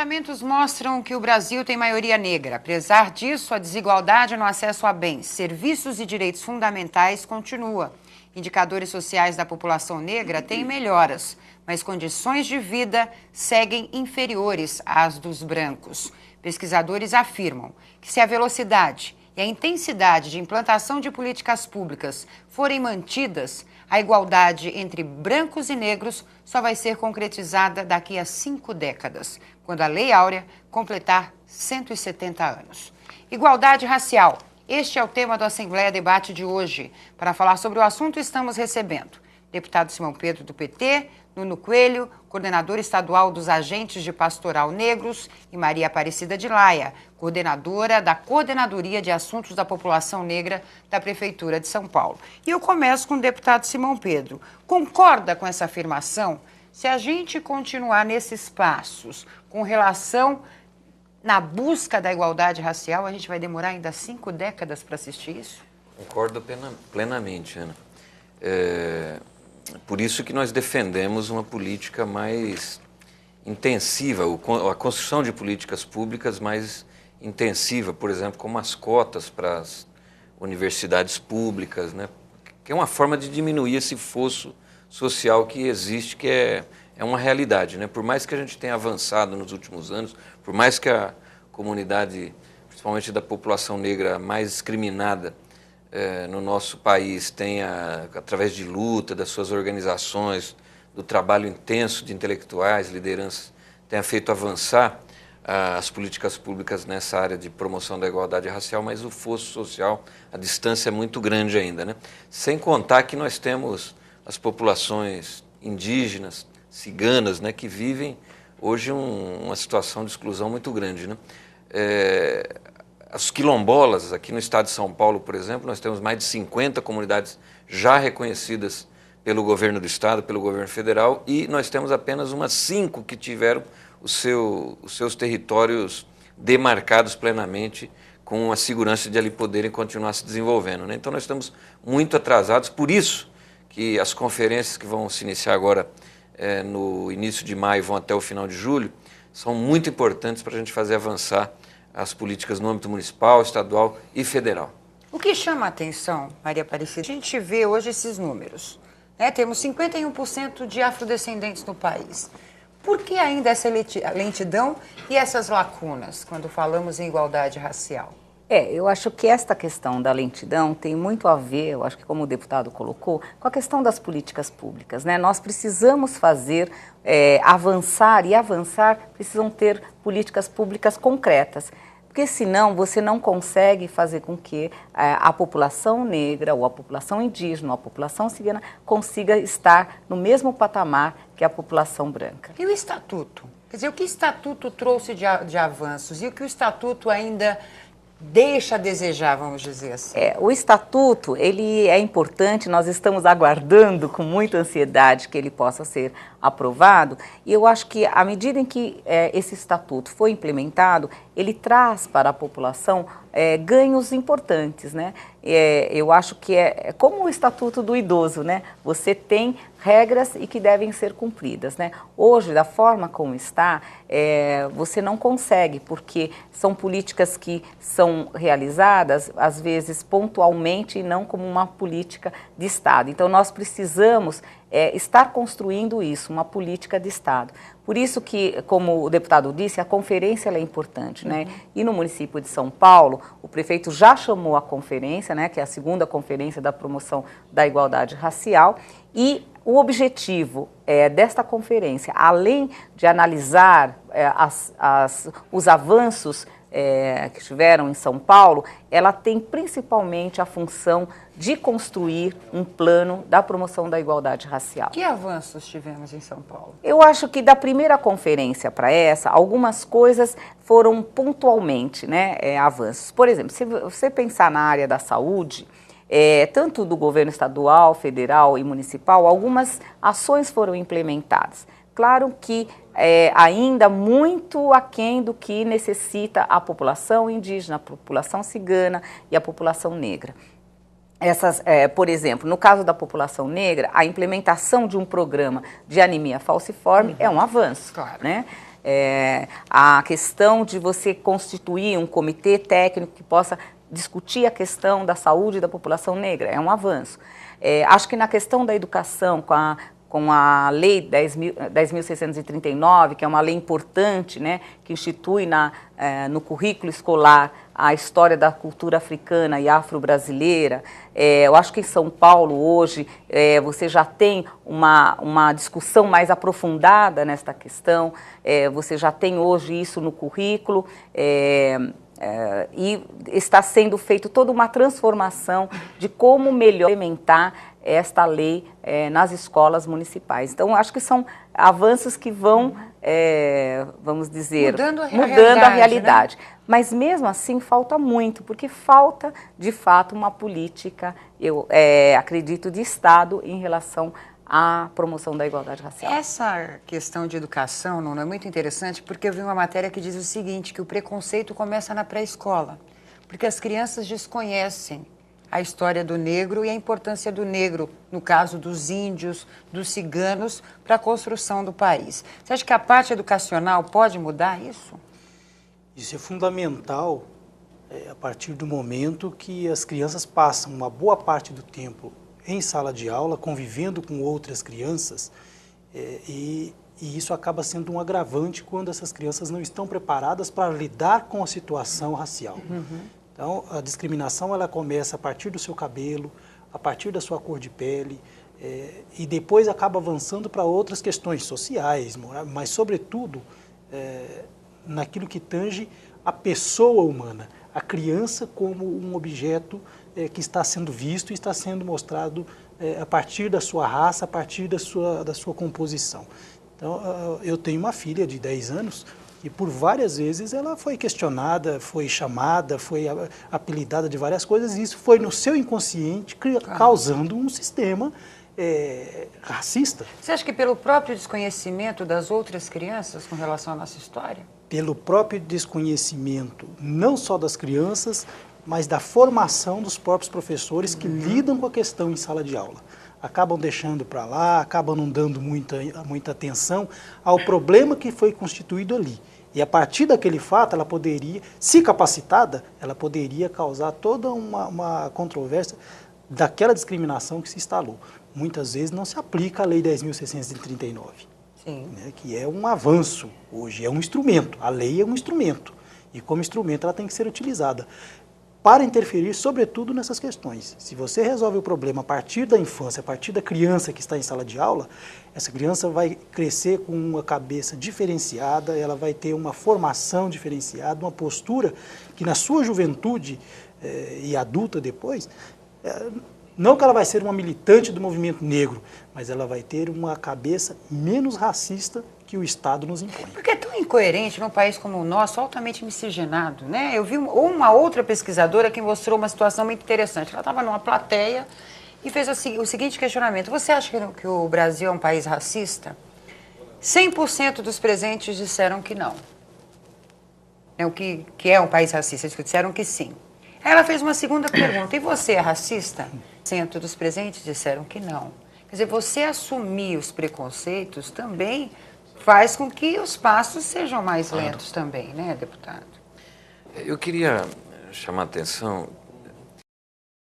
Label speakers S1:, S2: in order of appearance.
S1: Levantamentos mostram que o Brasil tem maioria negra. Apesar disso, a desigualdade no acesso a bens, serviços e direitos fundamentais continua. Indicadores sociais da população negra têm melhoras, mas condições de vida seguem inferiores às dos brancos. Pesquisadores afirmam que se a velocidade e a intensidade de implantação de políticas públicas forem mantidas, a igualdade entre brancos e negros só vai ser concretizada daqui a 5 décadas, quando a Lei Áurea completar 170 anos. Igualdade racial. Este é o tema do Assembleia Debate de hoje. Para falar sobre o assunto, estamos recebendo deputado Simão Pedro, do PT, Nuno Coelho, coordenador estadual dos agentes de pastoral negros, e Maria Aparecida de Laia, coordenadora da Coordenadoria de Assuntos da População Negra da Prefeitura de São Paulo. E eu começo com o deputado Simão Pedro. Concorda com essa afirmação? Se a gente continuar nesses passos com relação na busca da igualdade racial, a gente vai demorar ainda 5 décadas para assistir isso?
S2: Concordo plenamente, Ana. Por isso que nós defendemos uma política mais intensiva, a construção de políticas públicas mais intensiva, por exemplo, como as cotas para as universidades públicas, né? Que é uma forma de diminuir esse fosso social que existe, que é uma realidade, né? Por mais que a gente tenha avançado nos últimos anos, por mais que a comunidade, principalmente da população negra mais discriminada no nosso país, tenha, através de luta, das suas organizações, do trabalho intenso de intelectuais, lideranças, tenha feito avançar as políticas públicas nessa área de promoção da igualdade racial, mas o fosso social, a distância é muito grande ainda, né? Sem contar que nós temos as populações indígenas, ciganas, né, que vivem hoje uma situação de exclusão muito grande, né? As quilombolas, aqui no estado de São Paulo, por exemplo, nós temos mais de 50 comunidades já reconhecidas pelo governo do estado, pelo governo federal, e nós temos apenas umas 5 que tiveram os seus territórios demarcados plenamente, com a segurança de ali poderem continuar se desenvolvendo, né? Então nós estamos muito atrasados, por isso que as conferências que vão se iniciar agora no início de maio, vão até o final de julho, são muito importantes para a gente fazer avançar as políticas no âmbito municipal, estadual e federal.
S1: O que chama a atenção, Maria Aparecida, a gente vê hoje esses números, né? Temos 51% de afrodescendentes no país. Por que ainda essa lentidão e essas lacunas quando falamos em igualdade racial?
S3: Eu acho que esta questão da lentidão tem muito a ver, eu acho que como o deputado colocou, com a questão das políticas públicas, né? Nós precisamos fazer, avançar precisam ter políticas públicas concretas, porque senão você não consegue fazer com que a população negra, ou a população indígena, ou a população cigana consiga estar no mesmo patamar que a população branca.
S1: E o Estatuto? Quer dizer, o que o Estatuto trouxe de avanços e o que o Estatuto ainda deixa a desejar, vamos dizer assim?
S3: O Estatuto, ele é importante, nós estamos aguardando com muita ansiedade que ele possa ser aprovado, e eu acho que à medida em que esse Estatuto foi implementado, ele traz para a população ganhos importantes, né? Eu acho que é como o Estatuto do Idoso, né? Você tem regras e que devem ser cumpridas, né? Hoje, da forma como está, você não consegue, porque são políticas que são realizadas, às vezes, pontualmente e não como uma política de Estado. Então, nós precisamos estar construindo isso, uma política de Estado. Por isso que, como o deputado disse, a conferência ela é importante, né? E no município de São Paulo, o prefeito já chamou a conferência, né, que é a segunda conferência da promoção da igualdade racial, e o objetivo desta conferência, além de analisar os avanços que tiveram em São Paulo, ela tem principalmente a função de construir um plano da promoção da igualdade racial.
S1: Que avanços tivemos em São Paulo?
S3: Eu acho que da primeira conferência para essa, algumas coisas foram pontualmente, né, avanços. Por exemplo, se você pensar na área da saúde, tanto do governo estadual, federal e municipal, algumas ações foram implementadas. Claro que ainda muito aquém do que necessita a população indígena, a população cigana e a população negra. Por exemplo, no caso da população negra, a implementação de um programa de anemia falciforme é um avanço,
S1: claro,
S3: né? A questão de você constituir um comitê técnico que possa discutir a questão da saúde da população negra é um avanço. Acho que na questão da educação, com a Lei 10.639, que é uma lei importante, né, que institui no currículo escolar a história da cultura africana e afro-brasileira. Eu acho que em São Paulo hoje você já tem uma discussão mais aprofundada nesta questão, você já tem hoje isso no currículo, e está sendo feita toda uma transformação de como melhor implementar esta lei nas escolas municipais. Então, acho que são avanços que vão, vamos dizer, mudando a realidade. Né? Mas, mesmo assim, falta muito, porque falta, de fato, uma política, eu acredito, de Estado em relação à promoção da igualdade racial.
S1: Essa questão de educação, não é muito interessante, porque eu vi uma matéria que diz o seguinte, que o preconceito começa na pré-escola, porque as crianças desconhecem a história do negro e a importância do negro, no caso dos índios, dos ciganos, para a construção do país. Você acha que a parte educacional pode mudar isso?
S4: Isso é fundamental a partir do momento que as crianças passam uma boa parte do tempo em sala de aula, convivendo com outras crianças, e isso acaba sendo um agravante quando essas crianças não estão preparadas para lidar com a situação racial. Uhum. Então, a discriminação ela começa a partir do seu cabelo, a partir da sua cor de pele, e depois acaba avançando para outras questões sociais, mas, sobretudo, naquilo que tange a pessoa humana, a criança como um objeto que está sendo visto e está sendo mostrado a partir da sua raça, a partir da sua composição. Então, eu tenho uma filha de 10 anos e por várias vezes ela foi questionada, foi chamada, foi apelidada de várias coisas, e isso foi no seu inconsciente causando um sistema racista.
S1: Você acha que pelo próprio desconhecimento das outras crianças com relação à nossa história?
S4: Pelo próprio desconhecimento, não só das crianças, mas da formação dos próprios professores que lidam com a questão em sala de aula. Acabam deixando para lá, acabam não dando muita atenção ao problema que foi constituído ali. E a partir daquele fato, ela poderia, se capacitada, ela poderia causar toda uma controvérsia daquela discriminação que se instalou. Muitas vezes não se aplica a Lei 10.639, né, que é um avanço hoje, é um instrumento. A lei é um instrumento e como instrumento ela tem que ser utilizada para interferir, sobretudo, nessas questões. Se você resolve o problema a partir da infância, a partir da criança que está em sala de aula, essa criança vai crescer com uma cabeça diferenciada, ela vai ter uma formação diferenciada, uma postura que na sua juventude e adulta depois, não que ela vai ser uma militante do movimento negro, mas ela vai ter uma cabeça menos racista que o Estado nos impõe.
S1: Porque é tão incoerente num país como o nosso, altamente miscigenado, né? Eu vi uma outra pesquisadora que mostrou uma situação muito interessante. Ela estava numa plateia e fez o seguinte questionamento. Você acha que o Brasil é um país racista? 100% dos presentes disseram que não. O que é um país racista? Eles disseram que sim. Aí ela fez uma segunda pergunta. E você é racista? 100% dos presentes disseram que não. Quer dizer, você assumir os preconceitos também faz com que os passos sejam mais lentos também, né, deputado?
S2: Eu queria chamar a atenção